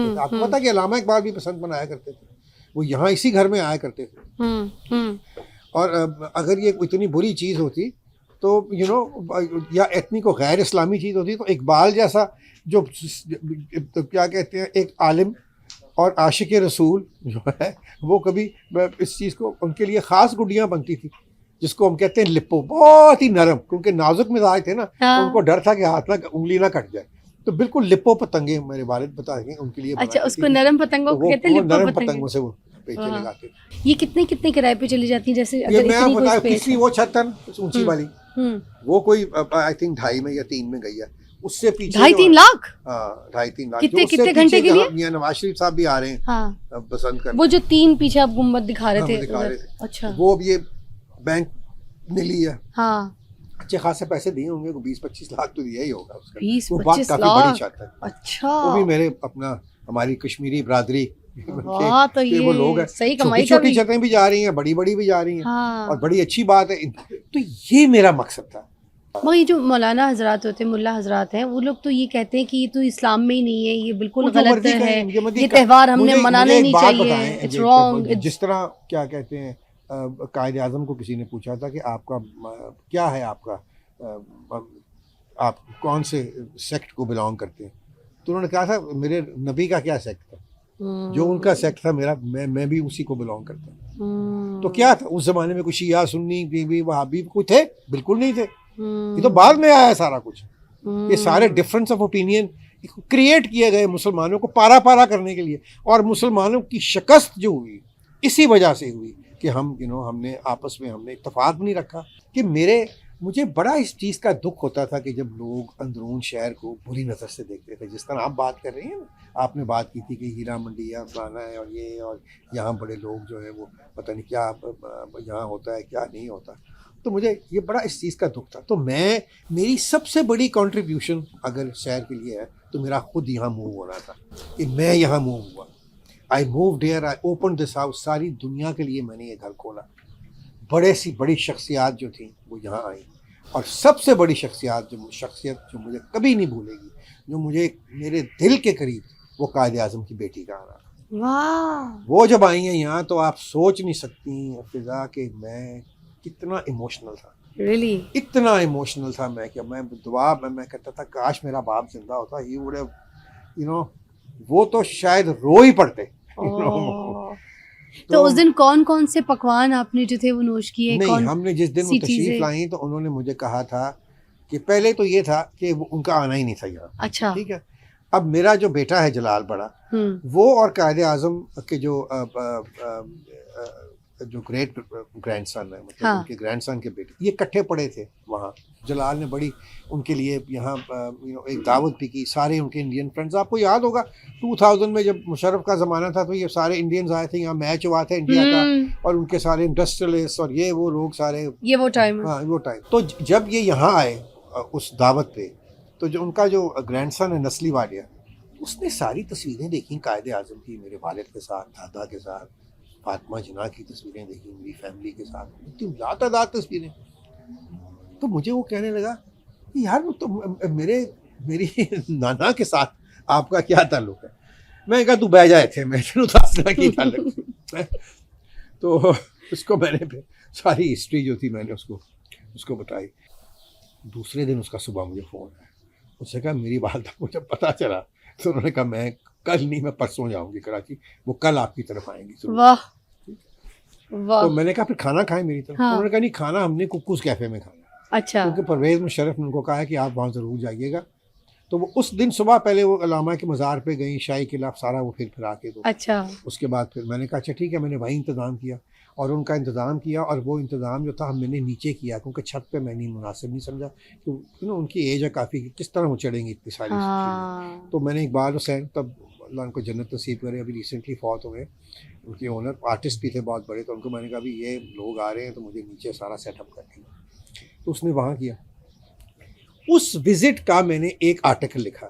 थे। आपको पता कि अल्लामा इकबाल भी बसंत मनाया करते थे, वो यहाँ इसी घर में आया करते थे। और अगर ये इतनी बुरी चीज़ होती तो या एथनिक को गैर इस्लामी चीज़ होती तो इकबाल जैसा जो क्या कहते हैं एक आलिम और आशिक रसूल जो है वो कभी इस चीज़ को, उनके लिए ख़ास गुड्डियाँ बनती थी जिसको हम कहते हैं लिप्पो, बहुत ही नरम, क्योंकि नाजुक मिजाज थे ना। तो उनको डर था कि हाथ ना उंगली ना कट जाए, तो बिल्कुल लिप्पो पतंगे मेरे वालिद बताएंगे उनके लिए। अच्छा, उसको नरम पतंगों को कहते हैं, लिप्पो नरम पतंगे। पतंगों से वो पेचे लगाते थे। ये कितने कितने किराए पे चली जाती है? जैसे ये अगर मैं इतनी कोई बताया स्पेस पिछली है। वो छत है ना ऊंची वाली, वो कोई आई थिंक 2.5 में या 3 में गई है। उससे पीछे 2.5-3 लाख? हाँ 2.5-3 लाख। कितने कितने घंटे के लिए? मियां नवाज शरीफ साहब भी आ रहे हैं हाँ, पसंद कर, वो जो 3 पीछे आप गुम्बद दिखा रहे थे दिखा रहे उधर। थे। अच्छा, वो अब ये बैंक ने लिया, हाँ, अच्छे खासे पैसे दिए होंगे, 20-25 लाख तो दिया ही होगा उसका। 20-25 काफी लाख? बड़ी छत है। अच्छा, वो भी मेरे अपना हमारी कश्मीरी बरादरी वाह, तो के वो लोग ये हैं। सही छोटी कमाई का छोटी भी। छतें भी जा रही हैं, बड़ी बड़ी भी जा रही हैं। हाँ। और बड़ी अच्छी बात है। तो ये मेरा मकसद था। मगर ये जो मौलाना हजरात होते हैं, मुल्ला हजरात हैं, वो लोग तो ये कहते हैं कि ये तो इस्लाम में ही नहीं है, ये बिल्कुल वो जो गलत मर्जी है, कहें, ये त्यौहार हमने मुझे मनाने एक नहीं बात चाहिए, बताएं, इट्स रॉन्ग। जिस तरह क्या कहते हैं कायदे आज़म को किसी ने पूछा था कि आपका क्या है, आपका आप कौन से सेक्ट को बिलोंग करते हैं, तो उन्होंने कहा था मेरे नबी का क्या सेक्ट था, जो उनका सेक्ट था मेरा, मैं भी उसी को बिलोंग करता हूँ। तो क्या था उस जमाने में, कुछ शिया सुन्नी बीबी वहाबी कोई थे? बिल्कुल नहीं थे। ये तो बाद में आया सारा कुछ। ये सारे डिफरेंस ऑफ ओपिनियन क्रिएट किए गए मुसलमानों को पारा पारा करने के लिए, और मुसलमानों की शिकस्त जो हुई इसी वजह से हुई कि हम हमने आपस में हमने इत्तेफाक नहीं रखा। कि मुझे बड़ा इस चीज़ का दुख होता था कि जब लोग अंदरून शहर को बुरी नज़र से देखते थे, जिस तरह आप बात कर रही हैं ना, आपने बात की थी कि हीरा मंडी या फलाना है और ये, और यहाँ बड़े लोग जो है वो पता नहीं क्या यहाँ होता है क्या नहीं होता। तो मुझे ये बड़ा इस चीज़ का दुख था। तो मेरी सबसे बड़ी कंट्रीब्यूशन अगर शहर के लिए है तो मेरा खुद यहाँ मूव होना था, कि मैं यहाँ मूव हुआ। I moved here, I open this house. सारी दुनिया के लिए मैंने ये घर खोला। बड़ी शख्सियात जो थी वो यहाँ आई, और सबसे बड़ी शख्सियत जो मुझे कभी नहीं भूलेगी, जो मुझे मेरे दिल के करीब, वो कायदे आज़म की बेटी का आना। वाह, वो जब आई हैं यहाँ तो आप सोच नहीं सकती फिजा कि मैं कितना इमोशनल था। रियली? इतना इमोशनल था मैं कि मैं दुआ में मैं कहता था काश मेरा बाप जिंदा होता, ही वुड हैव वो तो शायद रो ही पड़ते। तो उस दिन कौन कौन से पकवान आपने जो थे वो नोश किए? नहीं, कौन हमने जिस दिन वो तशरीफ लाई तो उन्होंने मुझे कहा था कि पहले तो ये था कि उनका आना ही नहीं था यहाँ। अच्छा, ठीक है। अब मेरा जो बेटा है जलाल बड़ा, वो और कायदे आज़म के जो ग्रेट ग्रैंडसन है, मतलब उनके ग्रैंडसन के बेटे, ये इकट्ठे पड़े थे वहाँ। जलाल ने बड़ी उनके लिए यहाँ एक दावत भी की, सारे उनके इंडियन फ्रेंड्स। आपको याद होगा 2000 में जब मुशर्रफ का ज़माना था तो ये सारे इंडियंस आए थे, यहाँ मैच हुआ था इंडिया का, और उनके सारे इंडस्ट्रियलिस्ट और ये वो लोग सारे, ये वो टाइम। हाँ वो टाइम। तो जब ये यहाँ आए उस दावत पे, तो जो उनका जो ग्रैंडसन है नस्ली वालिया, उसने सारी तस्वीरें देखी कायदे आज़म की, मेरे वालिद के साथ, दादा के साथ, फातिमा जिना की तस्वीरें देखी, मेरी फैमिली के साथ, इतनी लातादार तस्वीरें। तो मुझे वो कहने लगा कि यार तो मेरी नाना के साथ आपका क्या ताल्लुक है? मैं कहा तू बह जाए थे, मैं उदासना की ताल्लुक। तो उसको मैंने फिर सारी हिस्ट्री जो थी मैंने उसको बताई। दूसरे दिन उसका सुबह मुझे फ़ोन आया, उसने कहा मेरी बात मुझे पता चला। तो उन्होंने कहा मैं कल नहीं, मैं परसों जाऊंगी कराची, वो कल आपकी तरफ आएंगी। वाह वाह। तो मैंने कहा फिर खाना खाएं मेरी तरफ। हाँ। उन्होंने कहा नहीं, खाना हमने कुक्कूस कैफ़े में खाना। अच्छा, क्योंकि परवेज़ मुशर्रफ ने उनको कहा है कि आप वहाँ ज़रूर जाइएगा। तो वो उस दिन सुबह पहले वो अलामा के मज़ार पे गई, शाही किला सारा वो फिर आके, तो अच्छा, उसके बाद फिर मैंने कहा अच्छा ठीक है, मैंने वही इंतज़ाम किया और उनका इंतज़ाम किया। और वो इंतज़ाम जो था मैंने नीचे किया, क्योंकि छत पे मैंने मुनासिब नहीं समझा कि उनकी एज है काफ़ी, किस तरह वो चढ़ेंगी इतनी सारी चीज़ें। तो मैंने इकबाल हुसैन, तब अल्लाह उनको जन्नत नसीब करे, अभी रिसेंटली फौत हुए, उनके ओनर आर्टिस्ट भी थे बहुत बड़े, तो उनको मैंने कहा अभी ये लोग आ रहे हैं तो मुझे नीचे सारा सेटअप करना। तो उसने वहाँ किया। उस विज़िट का मैंने एक आर्टिकल लिखा।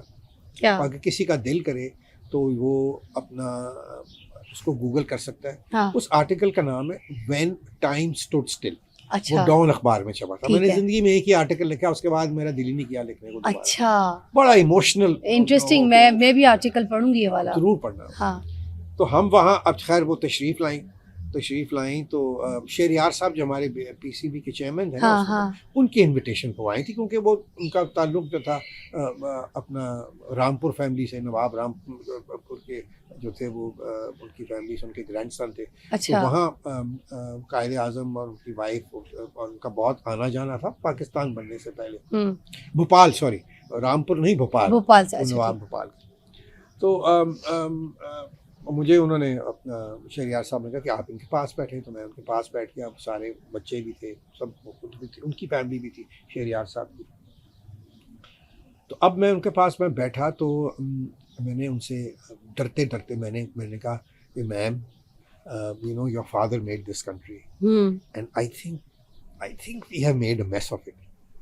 क्या? अगर किसी का दिल करे तो वो अपना उसको गूगल कर सकता है। हाँ। उस आर्टिकल का नाम है व्हेन टाइम स्टूड स्टिल। अच्छा डॉन अखबार में छपा था। ठीक मैंने है। जिंदगी में एक ही आर्टिकल लिखा, उसके बाद मेरा दिल ही नहीं किया लिखने को दोबारा। अच्छा बड़ा इमोशनल, इंटरेस्टिंग, मैं भी आर्टिकल पढ़ूंगी ये वाला। जरूर पढ़ना। हाँ तो हम वहाँ, अब खैर वो तशरीफ़ लाई तो शेरियार साहब जो हमारे पीसीबी के चेयरमैन थे ना हाँ उस वक्त, हाँ उनके इनविटेशन को आई थी, क्योंकि वो उनका ताल्लुक जो था अपना रामपुर फैमिली से, नवाब रामपुर के जो थे वो उनकी फैमिली से उनके ग्रैंडसन थे। तो अच्छा वहाँ कायदे आज़म और उनकी वाइफ और उनका बहुत आना जाना था पाकिस्तान बनने से पहले। भोपाल, सॉरी, रामपुर नहीं, भोपाल भोपाल से। वो अच्छा नवाब ठीक। भोपाल। तो मुझे उन्होंने अपना शहरियार साहब ने कहा कि आप इनके पास बैठे, तो मैं उनके पास बैठ के, अब सारे बच्चे भी थे, सब खुद भी थे, उनकी फैमिली भी थी, शहरियार साहब की। तो अब मैं उनके पास मैं बैठा तो मैंने उनसे डरते डरते मैंने कहा कि ma'am, you know your father made this country and I think we have made a mess of it.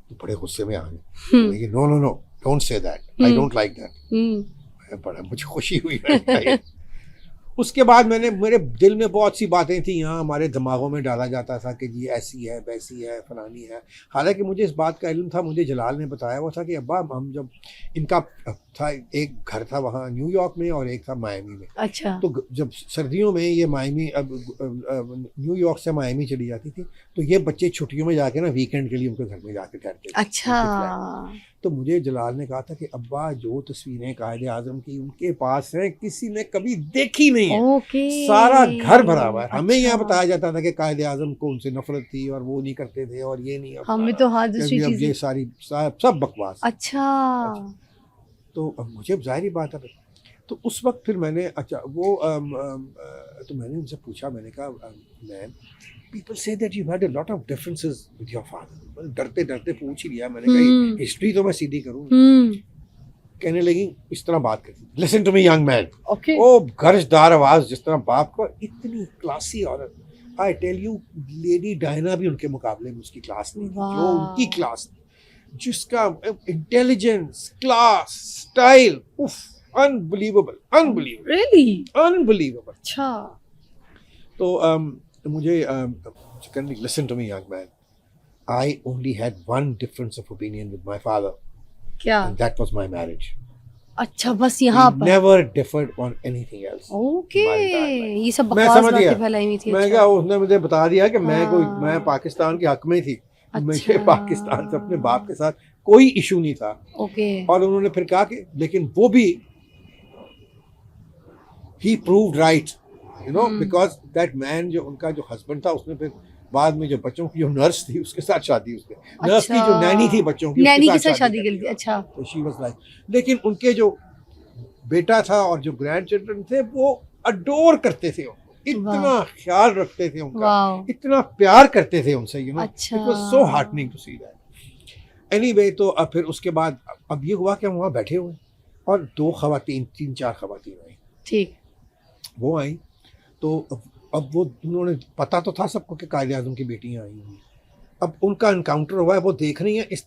तो बड़े गुस्से में आ गए, no no no, don't say that, I don't like that. बड़ा मुझे खुशी हुई। उसके बाद मेरे दिल में बहुत सी बातें थी, यहाँ हमारे दिमागों में डाला जाता था कि जी ऐसी है, वैसी है, फलानी है। हालांकि मुझे इस बात का इल्म था, मुझे जलाल ने बताया हुआ था कि अब्बा, हम जब इनका था, एक घर था वहाँ न्यूयॉर्क में और एक था मायामी में। अच्छा तो जब सर्दियों में ये मायामी, अब न्यूयॉर्क से मायामी चली जाती थी, तो ये बच्चे छुट्टियों में जाके ना वीकेंड के लिए उनके घर में जाके ठहरते थे। अच्छा तो मुझे जलाल ने कहा था कि अब्बा, जो तस्वीरें कायदे आज़म की उनके पास हैं, किसी ने कभी देखी नहीं है। ओके सारा घर भरा हुआ है। हमें यहाँ अच्छा। बताया जाता था कि कायदे आज़म को उनसे नफरत थी और वो नहीं करते थे और ये नहीं, हमें तो हाँ दूसरी अब ये चीजें। सारी सब बकवास। अच्छा तो अब मुझे जाहिर बात है, तो उस वक्त फिर मैंने, अच्छा वो तो मैंने उनसे पूछा, मैंने कहा ma'am, people say that you had a lot of differences with your father. डरते डरते पूछ ही लिया मैंने, कहा हिस्ट्री तो मैं सीधी करूँगी। कहने लगी, इस तरह बात करती, listen to me young man. Okay ओ गर्जदार आवाज, जिस तरह बाप को, इतनी क्लासी औरत। I tell you, lady Diana भी उनके मुकाबले में उसकी क्लास नहीं थी जो उनकी क्लास थी, जिसका इंटेलिजेंस, क्लास, स्टाइल, उफ, अनबिलीवेबल रियली अनबिलीवेबल। अच्छा तो मुझे कहने, listen to me young man, I only had one difference of opinion with my father, क्या? and that was my marriage. अच्छा बस यहाँ We पर never differed on anything else. Okay हमारी entire life. ये सब मैं बकवास समझ गया। बातें फैलाई हुई थी। मैं अच्छा क्या, उसने मुझे बता दिया कि हाँ। मैं पाकिस्तान के हक में थी। मुझे अच्छा। पाकिस्तान से अपने बाप के साथ कोई इशू नहीं था। ओके और उन्होंने फिर कहा कि लेकिन वो भी he proved right, you know, because that man, जो उनका जो हस्बैंड था, उसने फिर बाद में जो बच्चों की जो नर्स थी उसके साथ शादी, उसके नर्स की जो नैनी थी बच्चों की, नैनी के उसके साथ शादी कर कर दी। अच्छा तो शी वाज लाइक, लेकिन उनके जो बेटा था और जो ग्रैंड चिल्ड्रन थे वो अडोर करते थे उनको, इतना ख्याल रखते थे उनका, इतना प्यार करते थे उनसे, यू नो, अच्छा it was so heartening to see that. Anyway, तो अब फिर उसके बाद अब ये हुआ कि हम वहाँ बैठे हुए और तीन चार खवातीन आई। ठीक वो आई तो अब वो, उन्होंने पता तो था सबको कि कायदे आज़म की बेटियाँ आई हुई। अब उनका एनकाउंटर हुआ है, वो देख रही हैं इस तरह